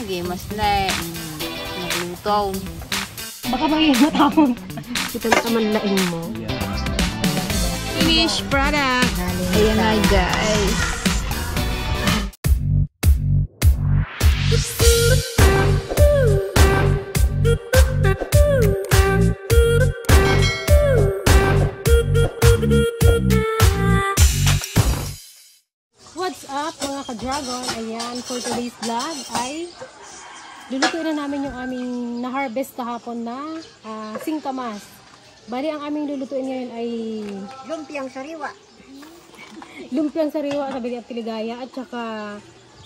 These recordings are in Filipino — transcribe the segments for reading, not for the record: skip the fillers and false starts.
nagimas na nagluto. Baka maging matapon. Ito na kamanlain mo. Finished product. Ayan na guys. What's up mga ka-dragon? Ayan, for today's vlog ay lulutuin na namin yung aming na-harvest kahapon na singkamas. Bali, ang aming lulutuin ngayon ay Lumpiang sariwa. lumpiang sariwa, sabi at Tiligaya, at saka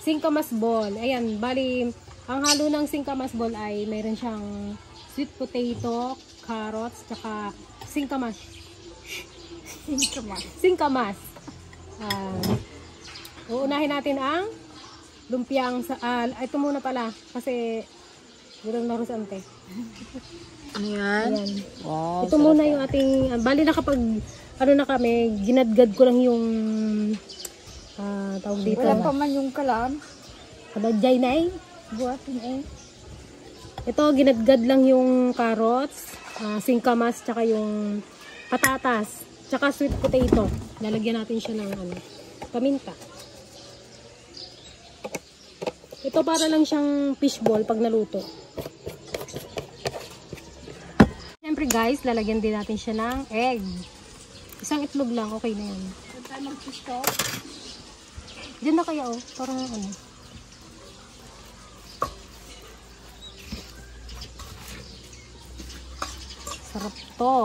singkamas ball. Ayan, bali, ang halo ng singkamas ball ay mayroon siyang sweet potato, carrots, tsaka singkamas. Singkamas. Uunahin natin ang lumpiang ito muna pala kasi gulong na sa ante. Ano yan? Ayan. Wow, Ito muna yung ating bali na kapag ano na kami, ginadgad ko lang yung tawag dito. Wala pa man yung kalam. Kabadjay na eh. Buhatin eh. Ito, ginadgad lang yung carrots, singkamas, tsaka yung patatas, tsaka sweet potato. Lalagyan natin siya ng paminta. Ito para lang siyang fishball pag naluto. Siyempre guys, lalagyan din natin siya ng egg. Isang itlog lang, okay na yan. Saan tayo mag-pisto? Diyan na kaya parang sarap to.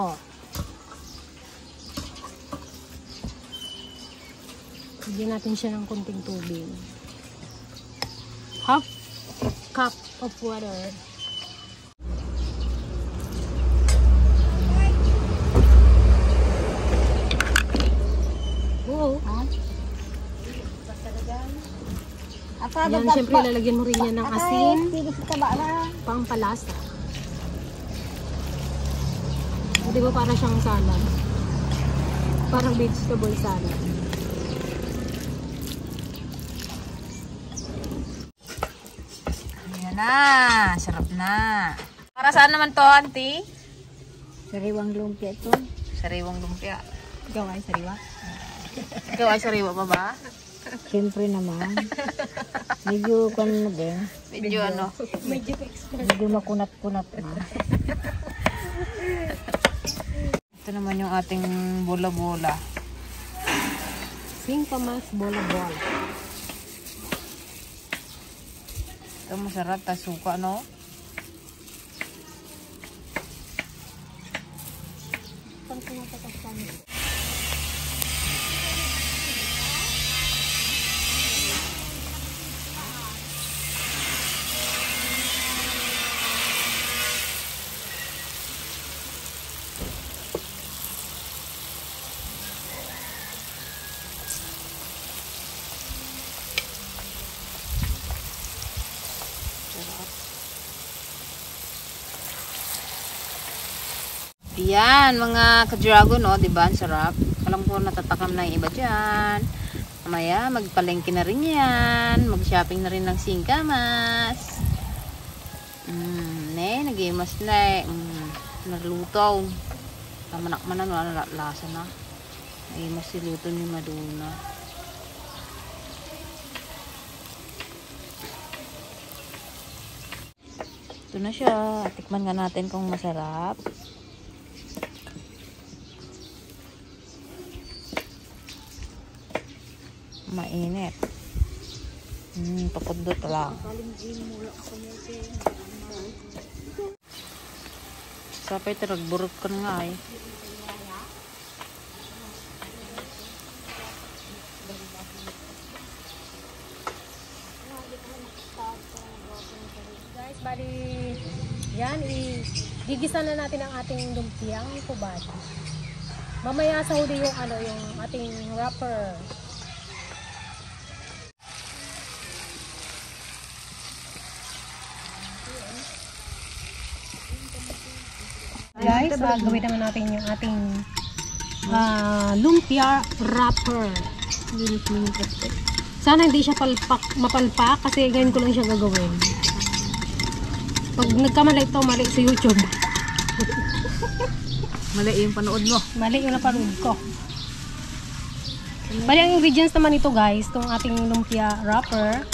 Bigyan natin siya ng konting tubig. Half cup of water. Oo. Yan, syempre lalagyan mo rin yan ng asin. Pampalasa. Di ba para siyang salad? Parang vegetable salad. Ayan na. Sarap na. Para saan naman to, auntie? Sariwang lumpia ito. Sariwang lumpia. Ikaw ay sariwa? Ikaw ay sariwa pa ba? Siyempre naman. Medyo ano din. Medyo ano? Medyo makunat-kunat na. Ito naman yung ating bola-bola. Singkamas bola-bola. Ito masarap, tasuka, no? Yan, mga ka-dragon, no? Diba? Ang sarap. Alam ko natatakam na yung iba dyan. Mamaya, magpalengke na rin yan. Mag-shopping na rin ng singkamas. Nagimas na eh. Nagluto. Tamanak-man na, lasa na. Nagimas si luto ni Maduna. Ito na siya. Tikman nga natin kung masarap. Mainit. Papundot lang. Sapay taragburot ka nga eh. Guys, bali yan, gigisa na natin ang ating lumpiang kubad. Mamaya sa huli yung yung ating wrapper. Guys, gawin naman natin yung ating lumpia wrapper. Sana hindi siya mapalpak kasi ganyan ko lang siya gagawin. Pag nagkamali ito, mali sa YouTube. Mali yung panood mo. Mali yung napanood ko. Bali, ang ingredients naman ito guys, itong ating lumpia wrapper.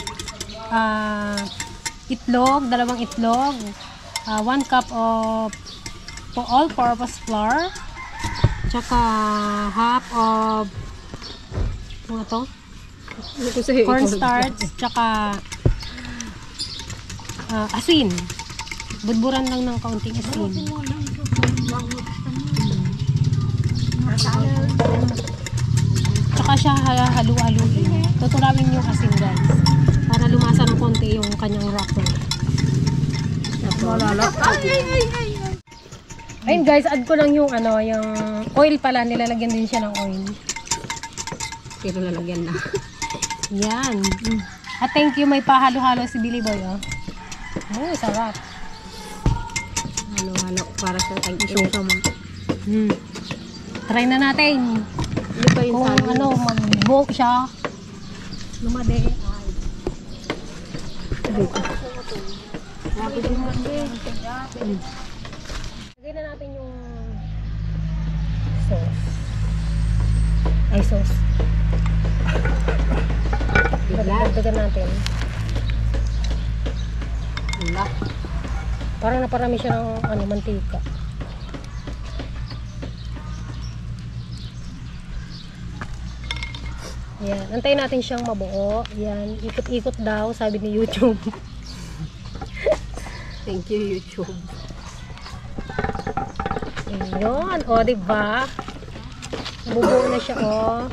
Itlog, 2 itlog. 1 cup of all-purpose flour. Tsaka half of ano to? Cornstarch. Tsaka asin. Budburan lang ng kaunting asin. Tsaka siya halu-haluin. Tutulawin yung asin guys. Para lumasa ng konti yung kanyang wrapper. Ayun guys, add ko lang yung ano, yung oil pala. Nilalagyan din siya ng oil. Pero lalagyan na. Yan. At thank you, may pahalo-halo si Billy Boy, oh. Oh, sarap. Halo-halo para sa tag-isong mo. Try na natin. Ano ba yung Kung ano, mag-buhok siya. Lumade. Lagay na natin yung sauce. Ay, sauce. Dagdagan natin. Parang naparami siya ng ano, mantika. Yan. Antayin natin siyang mabuo. Yan. Ikot-ikot daw, sabi ni YouTube. Thank you, YouTube. Ayun. O, diba? Nabubuo na siya, o.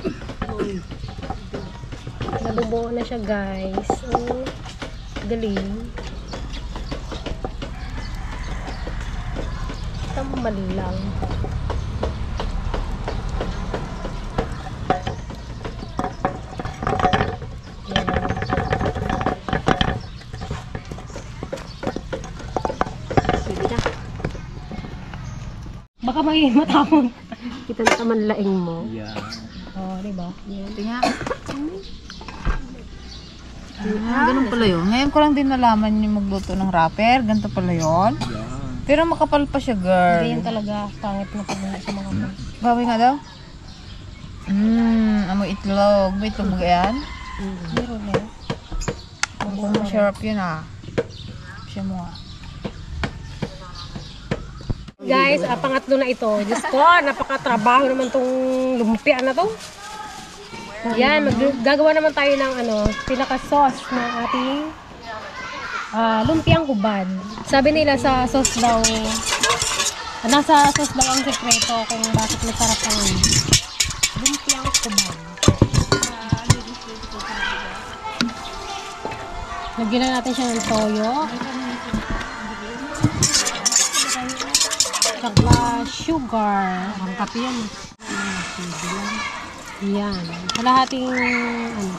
Nabubuo na siya, guys. O, galing. Tambal lang. Baka may matapon. Kita na taman laing mo. Yeah. Oh, diba? Yan. Tingnan. Ganun pala yun. Ngayon ko lang din nalaman yung magluto ng wrapper. Ganito pala yun. Yeah. Pero makapal pa siya, girl. Ganyan talaga. Pangit na pag sa mga mo. Gawin nga daw. Amoy itlog. May itlog ba yan? Meron na. Mukhang masarap yun ah. Siya mo ah. Guys, pangatlo na ito. Diyos ko, napakatrabaho naman tong lumpia na to. Yan, gagawa naman tayo ng ano, pinaka-sauce ng ating lumpiang hubad. Sabi nila sa sauce daw, nasa sauce daw ang sekreto kung bakit masarap ang lumpiang hubad. Lagyan na natin siya ng toyo. Saka sugar. Ang kape yan. Yan. Kalahating ano.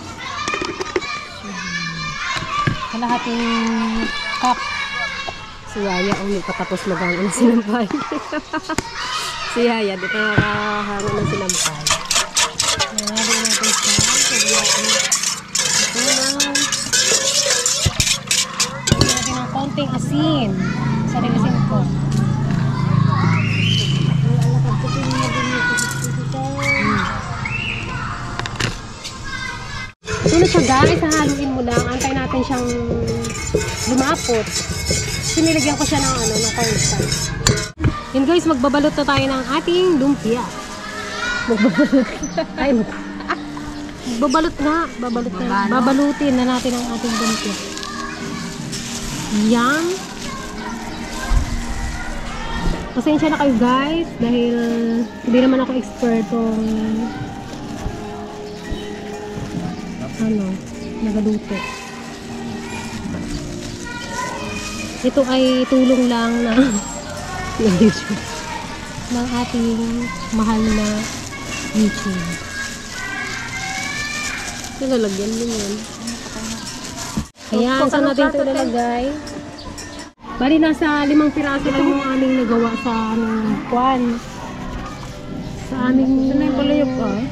Kalahating cup. Si Yaya ang patapos magango ng sinampay. Si Yaya, di pa nakahango ng sinampay. Nalagyan natin siya. Lagyan natin ng konting asin. Sarili asin ko. Ito na siya guys, hahaluin mo lang. Antay natin siyang lumapot. Kasi nilagyan ko siya ng ano, ng cornstarch. Yun guys, magbabalot na tayo ng ating lumpia. Magbabalot. Ay, magbabalot nga. Babalot na. Babalutin na natin ang ating lumpia. Yan. Pasensya na kayo guys dahil hindi naman ako expertong ano, nagaluto. Ito ay tulong lang ng YouTube ng ating mahal na YouTube. Nilalagyan din yan. Ayan, saan natin ito nilagay? Bali, nasa 5 piraso lang yung aming nagawa sa aming kwan. Sa aming... Saan na yung palayok ah?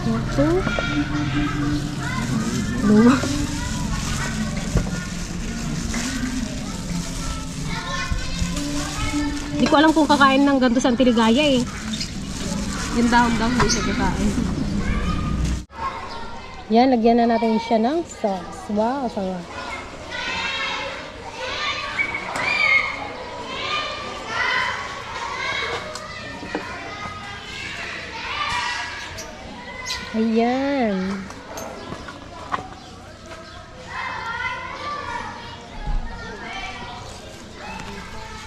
Ito. Luwa. Hindi ko alam kung kakain ng ganito sa Antiligaya eh. Yung dahon-dahon, hindi siya kakain. Yan, lagyan na natin siya ng sauce. Wow, sarap. Ayan.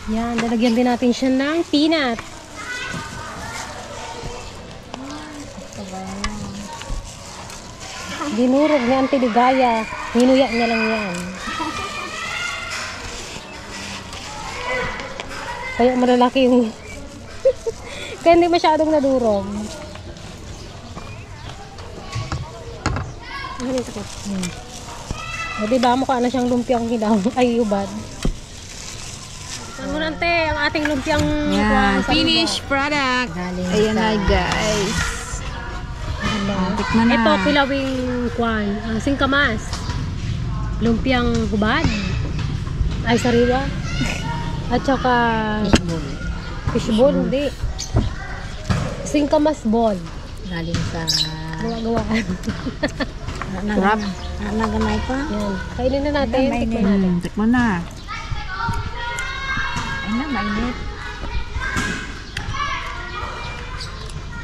Yan, lalagyan din natin siya ng peanut. Dinurog ni Auntie Ligaya. Hinuya niya lang yan. Kaya malalaki yung... Kaya hindi masyadong nadurog. O diba, mukha na siyang lumpiang hilaw. Ay, ubad. Saan mo nante ang ating lumpiang... Yan, finished product. Ayan na guys. Tikman na. Ito, kilawing kwan. Singkamas. Lumpiang hubad. Ay, sariwa. At saka... Fishball, hindi. Singkamas ball. Galing sa... Gawa-gawa. Sarap. Naganay pa. Yan. Kainin na natin. Tikman natin. Tikman na. Ay na, mainit.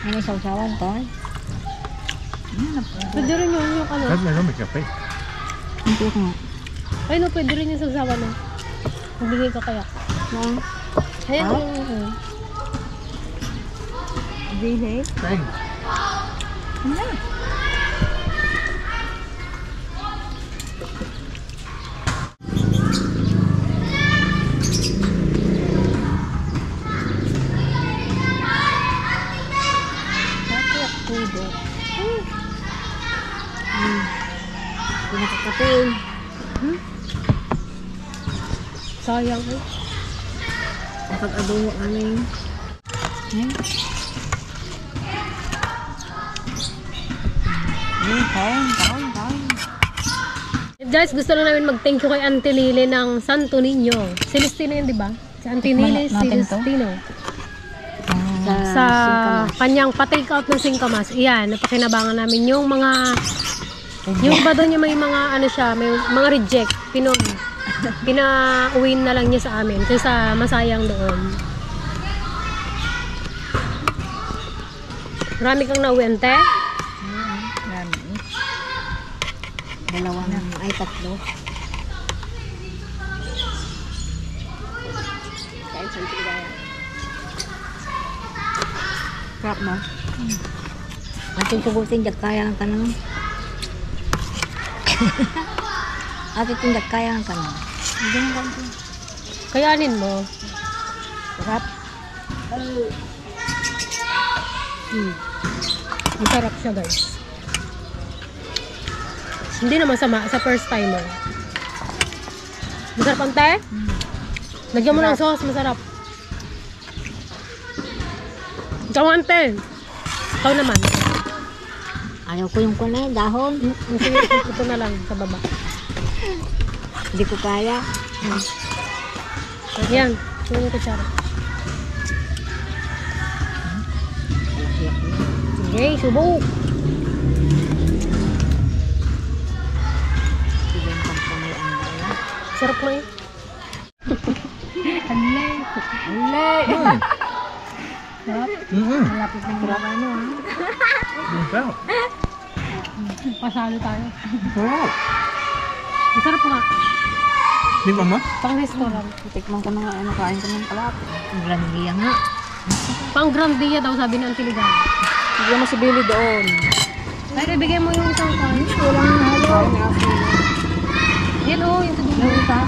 May sausawan to. Pwede rin yung ano. Meron may kape. Hindi ko. Ay no, pwede rin yung sausawan no. Magbigay ka kaya. Ayan yung... Bili. Bang. Pinakakape. Sayang eh. Nakag-adobo aming. Guys, gusto lang namin mag-thank you kay Auntie Lily ng Santo Niño. Celestino yun, di ba? Si Auntie Lily Celestino. Sa kanyang pa-take out ng singkamas. Iyan, napakinabangan namin yung mga... Yung iba doon yung may mga ano siya, may mga reject. Pinauwin na lang niya sa amin. Kaysa masayang doon. Marami kang nauwi, Ante? Dalawa na. Ay, tatlo. Kahit sa Antiligaya. Sarap mo. Ating sugutin, kaya ang kanang. Ating tindak kaya ang kanang. Kayanin mo. Sarap. Masarap siya, guys. Hindi naman sama sa first timer. Masarap, Ante? Lagyan mo ng sauce, masarap. Ikaw, Ante. Ikaw naman. Ayaw ko yung kunay, dahon. Sige, ito na lang sa baba. Hindi ko kaya. Ayan, ito yung kutsara. Sige, subok. Sarap mo eh. Malapit ng graba ano ha. Sarap. Pasalo tayo. Sarap. Masarap nga. Di ba ma? Pang restaurant. Tikman ko na nga. Ano, kain ko ng kalap. Ang grandiya nga. Pang grandia daw sabi ng Antiligan. Bigyan mo si Billy doon. Ay, ibigay mo yung isang pan. Walang halo. Yan o, yung Yung isa.